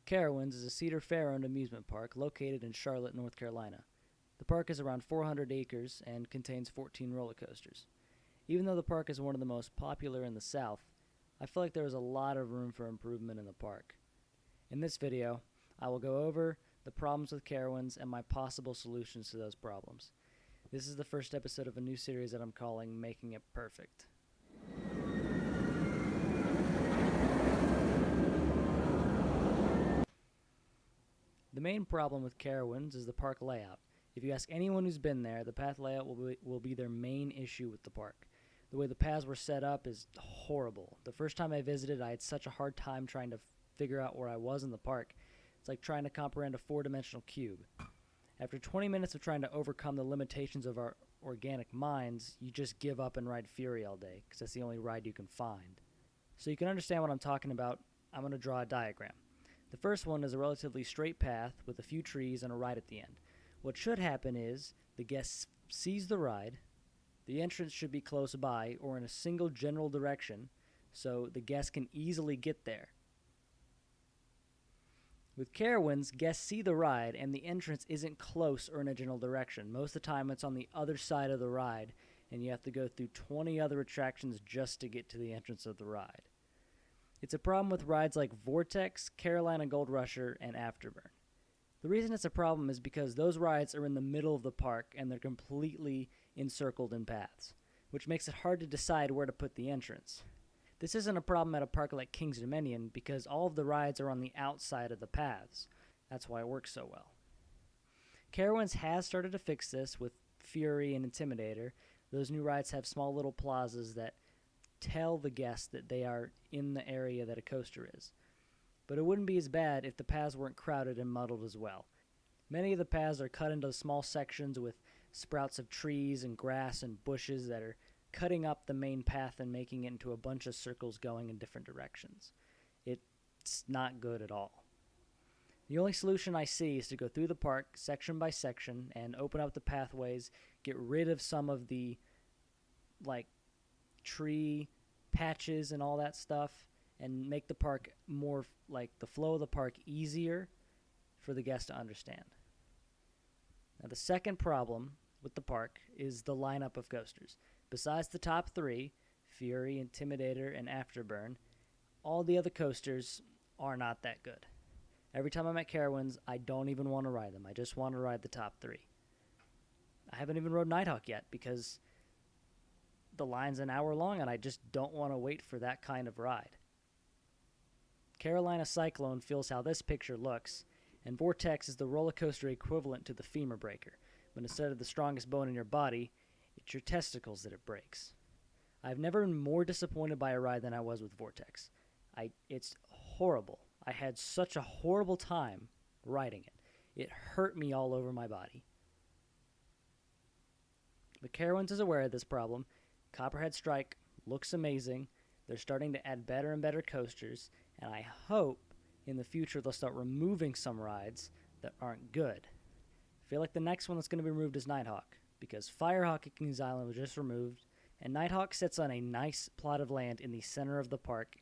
Carowinds is a Cedar Fair-owned amusement park located in Charlotte, North Carolina. The park is around 400 acres and contains 14 roller coasters. Even though the park is one of the most popular in the South, I feel like there is a lot of room for improvement in the park. In this video, I will go over the problems with Carowinds and my possible solutions to those problems. This is the first episode of a new series that I'm calling Making It Perfect. The main problem with Carowinds is the park layout. If you ask anyone who's been there, the path layout will be their main issue with the park. The way the paths were set up is horrible. The first time I visited, I had such a hard time trying to figure out where I was in the park. It's like trying to comprehend a four-dimensional cube. After 20 minutes of trying to overcome the limitations of our organic minds, you just give up and ride Fury all day, because that's the only ride you can find. So you can understand what I'm talking about, I'm going to draw a diagram. The first one is a relatively straight path with a few trees and a ride at the end. What should happen is the guest sees the ride, the entrance should be close by or in a single general direction so the guest can easily get there. With Carowinds, guests see the ride and the entrance isn't close or in a general direction. Most of the time it's on the other side of the ride and you have to go through 20 other attractions just to get to the entrance of the ride. It's a problem with rides like Vortex, Carolina Gold Rusher, and Afterburn. The reason it's a problem is because those rides are in the middle of the park and they're completely encircled in paths, which makes it hard to decide where to put the entrance. This isn't a problem at a park like King's Dominion because all of the rides are on the outside of the paths. That's why it works so well. Carowinds has started to fix this with Fury and Intimidator. Those new rides have small little plazas that tell the guests that they are in the area that a coaster is. But it wouldn't be as bad if the paths weren't crowded and muddled as well. Many of the paths are cut into small sections with sprouts of trees and grass and bushes that are cutting up the main path and making it into a bunch of circles going in different directions. It's not good at all. The only solution I see is to go through the park section by section and open up the pathways, get rid of some of the tree patches and all that stuff, and make the park more the flow of the park easier for the guests to understand. Now the second problem with the park is the lineup of coasters. Besides the top three, Fury, Intimidator, and Afterburn, all the other coasters are not that good. Every time I'm at Carowinds, I don't even want to ride them. I just want to ride the top three. I haven't even rode Nighthawk yet because the line's an hour long and I just don't want to wait for that kind of ride. Carolina Cyclone feels how this picture looks, and Vortex is the roller coaster equivalent to the femur breaker, but instead of the strongest bone in your body, it's your testicles that it breaks. I've never been more disappointed by a ride than I was with Vortex. It's horrible. I had such a horrible time riding it. It hurt me all over my body. But Carowinds is aware of this problem. Copperhead Strike looks amazing. They're starting to add better and better coasters, and I hope in the future they'll start removing some rides that aren't good. I feel like the next one that's going to be removed is Nighthawk, because Firehawk at Kings Island was just removed, and Nighthawk sits on a nice plot of land in the center of the park,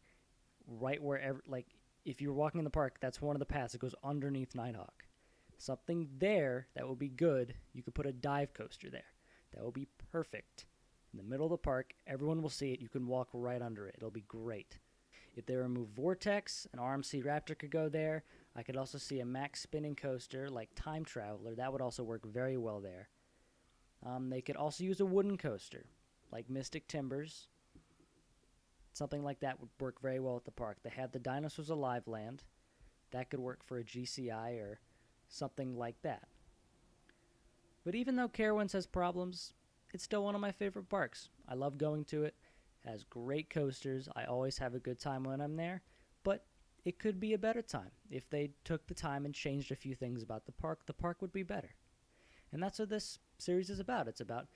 right wherever, if you're walking in the park, that's one of the paths that goes underneath Nighthawk. Something there that would be good, you could put a dive coaster there. That would be perfect. In the middle of the park, everyone will see it, you can walk right under it. It'll be great. If they remove Vortex, an RMC Raptor could go there. I could also see a max spinning coaster like Time Traveler. That would also work very well there. They could also use a wooden coaster like Mystic Timbers. Something like that would work very well at the park. They have the Dinosaurs Alive Land. That could work for a GCI or something like that. But even though Carowinds has problems, it's still one of my favorite parks. I love going to it. It has great coasters. I always have a good time when I'm there. But it could be a better time. If they took the time and changed a few things about the park would be better. And that's what this series is about. It's about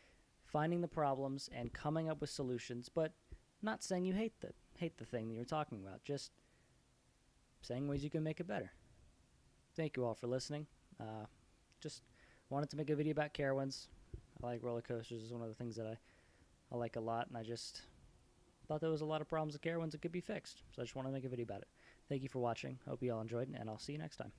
finding the problems and coming up with solutions, but not saying you hate the thing that you're talking about. Just saying ways you can make it better. Thank you all for listening. Just wanted to make a video about Carowinds. I like roller coasters. It's one of the things that I like a lot, and I just thought there was a lot of problems with Carowinds that could be fixed. So I just want to make a video about it. Thank you for watching. Hope you all enjoyed, and I'll see you next time.